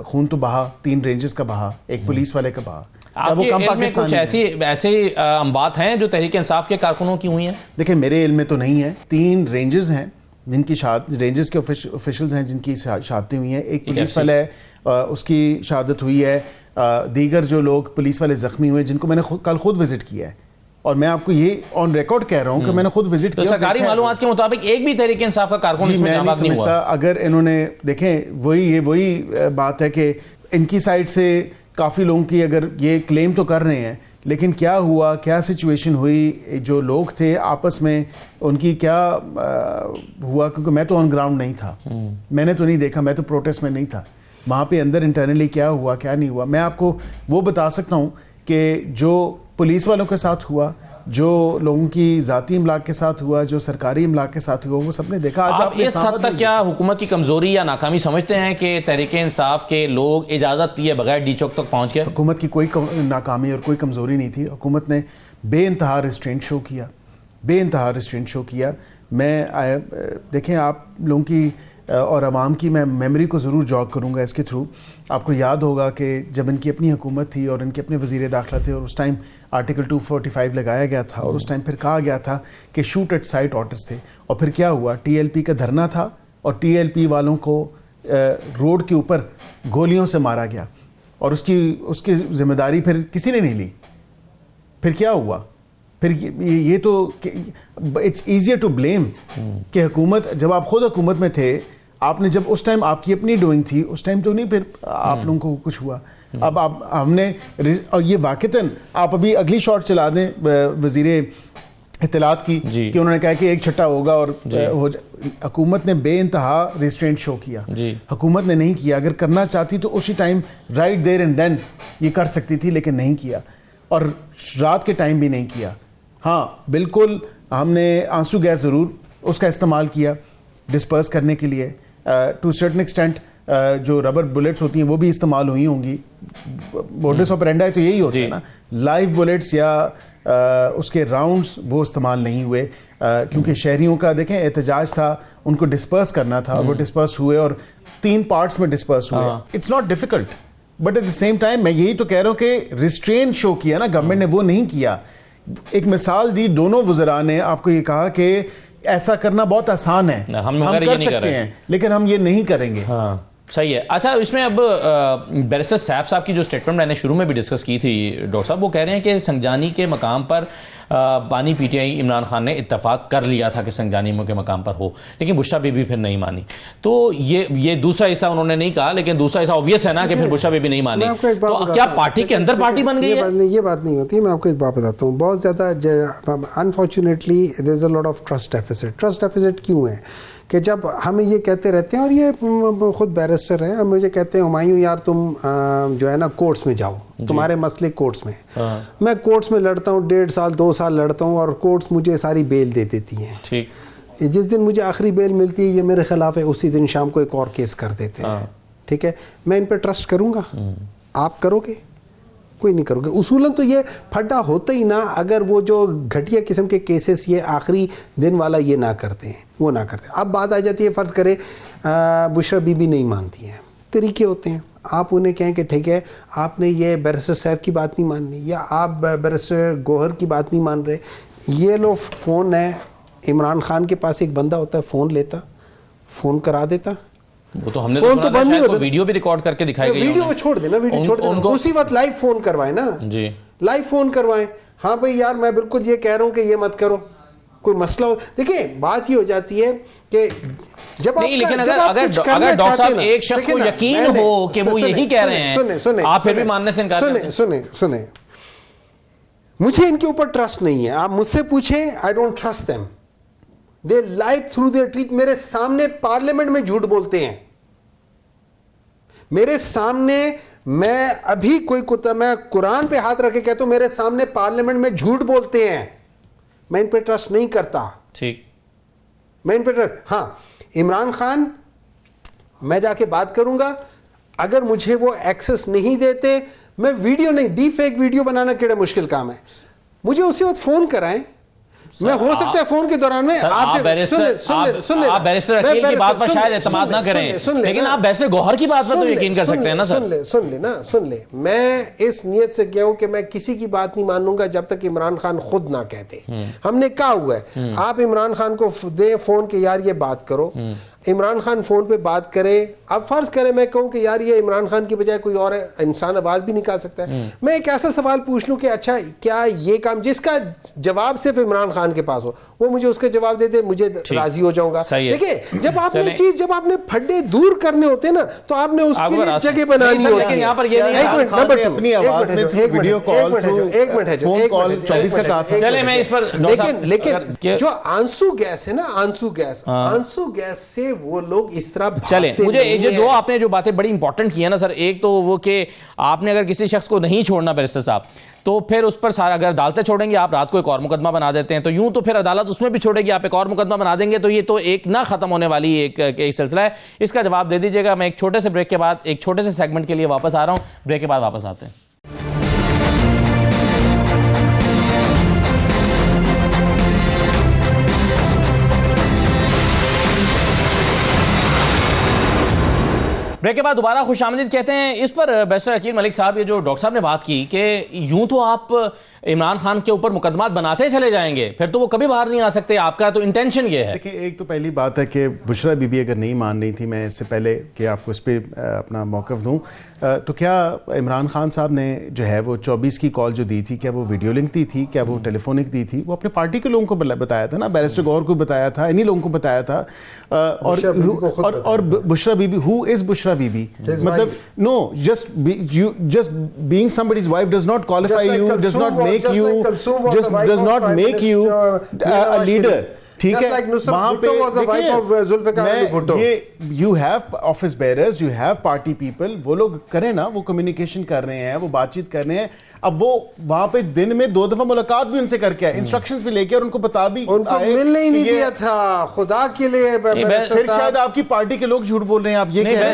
خون تو بہا, 3 رینجز کا بہا, ایک پولیس والے کا بہا. آپ کے علم میں کچھ ایسی بات ہیں جو تحریک انصاف کے کارکنوں کی ہوئی ہیں؟ دیکھیں میرے علم میں تو نہیں ہے. 3 رینجرز ہیں جن کی رینجرز کے آفیشلز ہیں جن کی شہادتیں ہوئی ہیں. ایک پولیس والا ہے اس کی شہادت ہوئی ہے. دیگر جو لوگ پولیس والے زخمی ہوئے جن کو میں نے کل خود وزٹ کیا ہے, اور میں آپ کو یہ آن ریکارڈ کہہ رہا ہوں کہ میں نے خود وزٹ کیا. سرکاری معلومات کے مطابق ایک بھی تحریک انصاف کا کارکن اس میں نامزد نہیں ہوا. اگر انہوں نے دیکھیں وہی بات ہے کہ ان کی سائڈ سے کافی لوگوں کی اگر یہ کلیم تو کر رہے ہیں, لیکن کیا ہوا, کیا سچویشن ہوئی, جو لوگ تھے آپس میں ان کی کیا ہوا, کیونکہ میں تو آن گراؤنڈ نہیں تھا, میں نے تو نہیں دیکھا, میں تو پروٹیسٹ میں نہیں تھا. وہاں پہ اندر انٹرنلی کیا ہوا کیا نہیں ہوا میں آپ کو وہ بتا سکتا ہوں کہ جو پولیس والوں کے ساتھ ہوا, جو لوگوں کی ذاتی املاک کے ساتھ ہوا, جو سرکاری املاک کے ساتھ ہوا, وہ سب نے دیکھا. آپ اس حد تک کیا حکومت کی کمزوری یا ناکامی سمجھتے ہیں کہ تحریک انصاف کے لوگ اجازت دیے بغیر ڈی چوک تک پہنچ گئے؟ حکومت کی کوئی ناکامی اور کوئی کمزوری نہیں تھی. حکومت نے بے انتہا ریسٹرینٹ شو کیا, بے انتہا ریسٹرینٹ شو کیا. میں دیکھیں آپ لوگوں کی اور عوام کی میں میموری کو ضرور جاگ کروں گا اس کے تھرو. آپ کو یاد ہوگا کہ جب ان کی اپنی حکومت تھی اور ان کے اپنے وزیر داخلہ تھے, اور اس ٹائم آرٹیکل 245 لگایا گیا تھا, اور اس ٹائم پھر کہا گیا تھا کہ شوٹ ایٹ سائٹ آرڈرز تھے. اور پھر کیا ہوا, ٹی ایل پی کا دھرنا تھا اور ٹی ایل پی والوں کو روڈ کے اوپر گولیوں سے مارا گیا, اور اس کی ذمہ داری پھر کسی نے نہیں لی. پھر کیا ہوا, پھر یہ تو اٹس ایزیئر ٹو بلیم کہ حکومت, جب آپ خود حکومت میں تھے, آپ نے جب اس ٹائم آپ کی اپنی ڈوئنگ تھی, اس ٹائم تو نہیں پھر آپ لوگوں کو کچھ ہوا. اب ہم نے, اور یہ واقعتاً آپ ابھی اگلی شاٹ چلا دیں وزیر اطلاعات کی کہ انہوں نے کہا کہ ایک چھٹا ہوگا, اور حکومت نے بے انتہا ریسٹرینٹ شو کیا. حکومت نے نہیں کیا. اگر کرنا چاہتی تو اسی time right there and then یہ کر سکتی تھی, لیکن نہیں کیا, اور رات کے ٹائم بھی نہیں کیا. ہاں بالکل ہم نے آنسو گیس ضرور اس کا استعمال کیا ڈسپرس کرنے کے لیے. ٹو سرٹن ایکسٹینٹ جو ربر بلٹس ہوتی ہیں وہ بھی استعمال ہوئی ہوں گی. موڈس آپرینڈی تو یہی ہوتا ہے نا, لائیو بلٹس یا اس کے راؤنڈز وہ استعمال نہیں ہوئے, کیونکہ شہریوں کا دیکھیں احتجاج تھا, ان کو ڈسپرس کرنا تھا, وہ ڈسپرس ہوئے اور 3 پارٹس میں ڈسپرس ہوئے. It's not difficult, but at the same time میں یہی تو کہہ رہا ہوں کہ ریسٹرین شو کیا نا گورنمنٹ نے, وہ نہیں کیا. ایک مثال دی دونوں وزراء نے, آپ کو یہ کہا کہ ایسا کرنا بہت آسان ہے, ہم کر سکتے ہیں, لیکن ہم یہ نہیں کریں گے. صحیح ہے. اچھا, اس میں اب بیرسٹر سیف صاحب کی جو سٹیٹمنٹ میں نے شروع میں بھی ڈسکس کی تھی ڈاکٹر صاحب, وہ کہہ رہے ہیں کہ سنجانی کے مقام پر بانی P T I Imran Khan نے اتفاق کر لیا تھا کہ سنجانی کے مقام پر ہو, لیکن بشرا بی بی پھر نہیں مانی. تو یہ دوسرا حصہ انہوں نے نہیں کہا, لیکن دوسرا حصہ obvious ہے نا کہ پھر بشرا بی بی نہیں مانی. تو کیا پارٹی کے اندر پارٹی بن گئی ہے؟ یہ بات نہیں ہوتی. میں آپ کو ایک بات بتاتا ہوں, بہت زیادہ unfortunately there is a lot of trust deficits. Trust deficits کیوں ہے کہ جب ہمیں یہ کہتے رہتے ہیں, اور یہ خود بیرسٹر ہیں, مجھے کہتے ہیں ہمایوں یار تم جو ہے نا کورٹس میں جاؤ, تمہارے مسئلے کورٹس میں. میں کورٹس میں لڑتا ہوں, 1.5 سال 2 سال لڑتا ہوں, اور کورٹس مجھے ساری بیل دے دیتی ہیں. جس دن مجھے آخری بیل ملتی ہے یہ میرے خلاف ہے, اسی دن شام کو ایک اور کیس کر دیتے ہیں. ٹھیک ہے, میں ان پہ ٹرسٹ کروں گا؟ آپ کرو گے؟ کوئی نہیں کرو گے. اصولاً تو یہ پھڈا ہوتا ہی نہ اگر وہ جو گھٹیا قسم کے کیسز یہ آخری دن والا یہ نہ کرتے ہیں, وہ نہ کرتے. اب بات آ جاتی ہے, فرض کرے بشرا بی بی نہیں مانتی ہیں, طریقے ہوتے ہیں. آپ انہیں کہیں کہ ٹھیک ہے آپ نے یہ بیرسٹر صاحب کی بات نہیں ماننی, یا آپ بیرسٹر گوہر کی بات نہیں مان رہے. یہ لو فون ہے, عمران خان کے پاس ایک بندہ ہوتا ہے, فون لیتا, فون کرا دیتا. وہ تو ہم نے فون تو بند نہیں ہوتا, ویڈیو بھی ریکارڈ کر کے دکھائی گئی. ویڈیو چھوڑ دینا, ویڈیو چھوڑ دینا, اسی وقت لائیو فون کروائیں نا. جی لائیو فون کروائیں. ہاں بھائی یار میں بالکل یہ کہہ رہا ہوں کہ یہ مت کرو, کوئی مسئلہ ہو. دیکھیں بات یہ ہو جاتی ہے کہ جب نہیں, لیکن اگر ڈاکٹر صاحب ایک شخص کو یقین ہو کہ وہ یہی کہہ رہے ہیں, آپ پھر بھی ماننے سے انکار کرتے ہیں. سنیں, مجھے ان کے اوپر ٹرسٹ نہیں ہے. آپ مجھ سے پوچھیں, I don't trust them. They lie through their teeth. میرے سامنے پارلیمنٹ میں جھوٹ بولتے ہیں, میرے سامنے. میں ابھی میں قرآن پہ ہاتھ رکھ کے کہتا ہوں, میرے سامنے پارلیمنٹ میں جھوٹ بولتے ہیں. میں ان پہ ٹرسٹ نہیں کرتا. ٹھیک, میں ان پہ ٹرسٹ. ہاں عمران خان, میں جا کے بات کروں گا. اگر مجھے وہ ایکسس نہیں دیتے, میں ویڈیو نہیں, ڈی فیک ویڈیو بنانا کیڑا مشکل کام ہے. مجھے اسی وقت فون کرائیں, میں ہو سکتا ہے فون کے دوران میں آپ سے آپ بیرسٹر عقیل کی بات پر شاید اعتماد نہ کریں، لیکن آپ بیرسٹر گوہر کی بات پر تو یقین کر سکتے ہیں نا سر. سن لے میں اس نیت سے گیا ہوں کہ میں کسی کی بات نہیں مانوں گا جب تک عمران خان خود نہ کہتے. ہم نے کہا ہوا ہے آپ عمران خان کو دے فون کے یار یہ بات کرو، عمران خان فون پہ بات کرے. اب فرض کرے میں کہوں کہ یار یہ عمران خان کی بجائے کوئی اور انسان آواز بھی نکال سکتا ہے. میں ایک ایسا سوال پوچھ لوں کہ اچھا کیا یہ کام جس کا جواب صرف عمران خان کے پاس ہو وہ مجھے اس کا جواب دے دے، مجھے راضی ہو جاؤں گا. دیکھیں جب آپ نے جب آپ نے پھڈے دور کرنے ہوتے ہیں نا تو آپ نے اس کے لیے جگہ بنانی ہوتی ہے. لیکن یہاں پر یہ نہیں اپنی آواز میں ویڈیو کال فون کال 24 کا کہا تھا. چلے میں اس پر لیکن جو آنسو گیس ہے نا، آنسو گیس سے وہ لوگ اس طرح چلیں. مجھے یہ دو آپ نے جو باتیں بڑی امپورٹنٹ کی ہیں نا سر، ایک تو وہ کہ آپ نے اگر کسی شخص کو نہیں چھوڑنا بیرسٹر صاحب تو پھر اس پر سارا، اگر عدالتیں چھوڑیں گے آپ رات کو ایک اور مقدمہ بنا دیتے ہیں تو یوں تو پھر عدالت اس میں بھی چھوڑے گی، آپ ایک اور مقدمہ بنا دیں گے تو یہ تو ایک نہ ختم ہونے والی ایک سلسلہ ہے. اس کا جواب دے دیجیے گا. میں ایک چھوٹے سے بریک کے بعد ایک چھوٹے سے سیگمنٹ کے لیے واپس آ رہا ہوں. بریک کے بعد واپس آتے ہیں. بریک کے بعد دوبارہ خوش آمدید کہتے ہیں. اس پر بیرسٹر عقیل ملک صاحب، یہ جو ڈاکٹر صاحب نے بات کی کہ یوں تو آپ عمران خان کے اوپر مقدمات بناتے چلے جائیں گے پھر تو وہ کبھی باہر نہیں آ سکتے، آپ کا تو انٹینشن یہ ہے. دیکھیں ایک تو پہلی بات ہے کہ بشرا بی بی اگر نہیں مان رہی تھی، میں اس سے پہلے کہ آپ کو اس پہ اپنا موقف دوں، تو کیا عمران خان صاحب نے جو ہے وہ 24 کی کال جو دی تھی، کیا وہ ویڈیو لنک دی تھی، کیا وہ ٹیلی فونک دی تھی؟ وہ اپنے پارٹی کے لوگوں کو بتایا تھا نا، بیرسٹر گوہر کو بتایا تھا، انہی لوگوں کو بتایا تھا. اور بشرا be be, who is Bushra be be? مطلب نو، just being somebody's wife does not qualify you, does not make you, just does not make you a leader. ٹھیک ہے، وہاں پہ you have office bears, you have party people, وہ لوگ کریں نا، وہ کمیونیکیشن کر رہے ہیں، وہ بات چیت کر رہے ہیں. اب وہ وہاں پہ دن میں 2 دفعہ ملاقات بھی ان سے کر کے آئے، انسٹرکشنز بھی لے کے، اور ان کو بتا بھی ان کو ملنے ہی نہیں دیا تھا خدا کے لیے. پھر شاید آپ کی پارٹی کے لوگ جھوٹ بول رہے ہیں، آپ یہ کہہ رہے ہیں.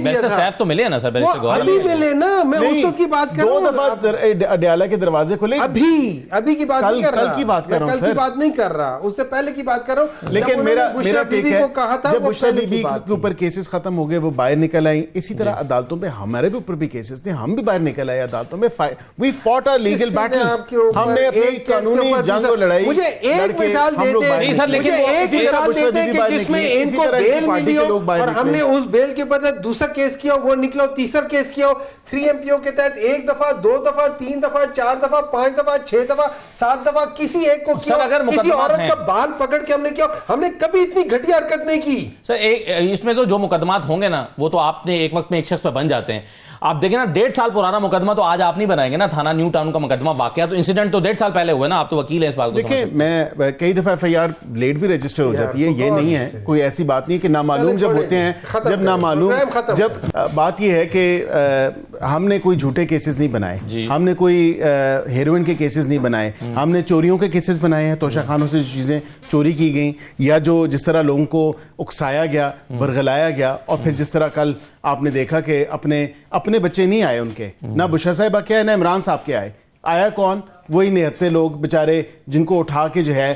بیرسٹر صاحب تو ملے نا سر، بیرسٹر گوہر ابھی ملے نا. میں اس وقت کی بات کر رہا ہوں، 2 دفعہ اڈیالہ کے دروازے کھلے. ابھی کی بات نہیں کر رہا، کل کی بات کر رہا ہوں، کل کی بات نہیں کر رہا، اس سے پہلے کی بات کر رہا ہوں. لیکن میرا ٹیک ہے جب بشرا بی بی کے اوپر کیسز ختم ہو گئے، وہ باہر نکل آئیں. اسی طرح عدالتوں پہ ہمارے بھی اوپر بھی کیسز تھے، ہم بھی باہر نکل آئے عدالتوں میں. we fought our legal battles. ہم نے اپنی قانونی جنگ و لڑائی. مجھے ایک مثال دیتے کہ جس میں ان کو بیل ملی ہو اور ہم نے اس بیل کے بدلے دوسرا کیس کیا، وہ نکلا تیسرا کیس کیا 3 MPO کے تحت 1 دفعہ 2 دفعہ 3 دفعہ 4 دفعہ 5 دفعہ 6 دفعہ 7 دفعہ کسی ایک کو کیا، کسی عورت کا بال پکڑ کے ہم نے کیا. ہم نے کبھی اتنی گھٹیا حرکت نہیں کی. سر اس میں تو جو مقدمات ہوں گے نا وہ تو آپ نے ایک وقت میں ایک شخص پہ بن جاتے ہیں. آپ دیکھیں نا 1.5 سال پرانا مقدمہ تو آج آپ نہیں بنائیں گے نا. تھانہ نیو ٹاؤن کا مقدمہ واقعہ تو انسیڈنٹ تو 1.5 سال پہلے ہوئے نا. آپ تو وکیل ہیں اس بات کو. دیکھیں میں کئی دفعہ FIR لیٹ بھی رجسٹر ہو جاتی ہے، یہ نہیں ہے کوئی ایسی بات نہیں کہ نامعلوم جب ہوتے ہیں، جب نامعلوم، جب بات یہ ہے کہ ہم نے کوئی جھوٹے کیسز نہیں بنائے، ہم نے کوئی ہیروئن کے کیسز نہیں بنائے، ہم نے چوریوں کے کیسز بنائے ہیں، توشہ خانوں سے چیزیں چوری کی گئیں، یا جو جس طرح لوگوں کو اکسایا گیا، برگلایا گیا. اور پھر جس طرح کل آپ نے دیکھا کہ اپنے بچے نہیں آئے ان کے، نہ بشرا صاحبہ کے آئے نہ عمران صاحب کے آئے. آیا کون؟ وہی نہتے لوگ بیچارے جن کو اٹھا کے جو ہے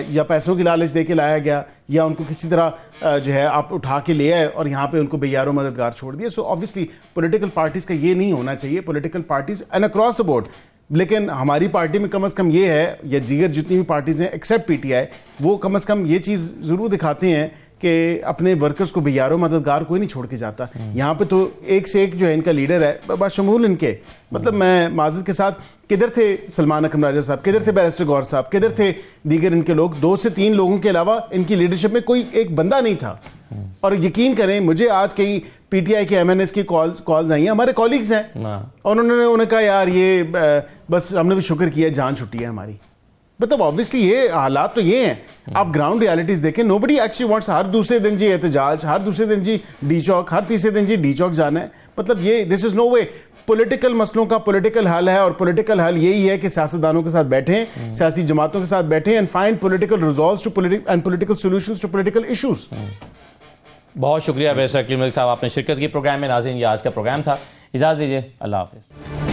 یا پیسوں کی لالچ دے کے لایا گیا، یا ان کو کسی طرح جو ہے آپ اٹھا کے لے آئے اور یہاں پہ ان کو بے یار و مددگار چھوڑ دیا. سو آبویسلی پولیٹیکل پارٹیز کا یہ نہیں ہونا چاہیے. Political parties and across the board, لیکن ہماری پارٹی میں کم از کم یہ ہے، یا دیگر جتنی بھی پارٹیز ہیں ایکسیپٹ PTI، وہ کم از کم یہ چیز ضرور دکھاتے ہیں کہ اپنے ورکرز کو بے یار و مددگار کوئی نہیں چھوڑ کے جاتا. یہاں پہ تو ایک سے ایک جو ہے ان کا لیڈر ہے بشمول ان کے. مطلب میں معذرت کے ساتھ، کدھر تھے سلمان اکرم راجہ صاحب، کدھر تھے بیرسٹر گوہر صاحب، کدھر تھے دیگر ان کے لوگ؟ 2 سے 3 لوگوں کے علاوہ ان کی لیڈرشپ میں کوئی ایک بندہ نہیں تھا. اور یقین کریں مجھے آج کئی PTI کے MNS کی کالز آئی ہیں، ہمارے کولیگز ہیں، اور انہوں نے کہا یار یہ بس ہم نے بھی شکر کیا جان چھٹی ہے ہماری. مطلب obviously یہ حالات تو یہ ہیں. آپ گراؤنڈ ریالٹیز دیکھیں، nobody actually wants ہر دوسرے دن جی احتجاج، ہر دوسرے دن جی ڈی چوک، ہر تیسرے دن جی ڈی چوک جانا ہے. مطلب یہ this is no way. Political مسئلوں کا پولیٹیکل حل ہے، اور پولیٹیکل حل یہی ہے کہ سیاستدانوں کے ساتھ بیٹھیں، سیاسی جماعتوں کے ساتھ بیٹھیں and find political resolves to and political solutions to political issues. بہت شکریہ بیرسٹر عقیل ملک صاحب، آپ نے شرکت کی پروگرام میں. ناظرین یہ آج کا پروگرام تھا، اجازت دیجیے، اللہ حافظ.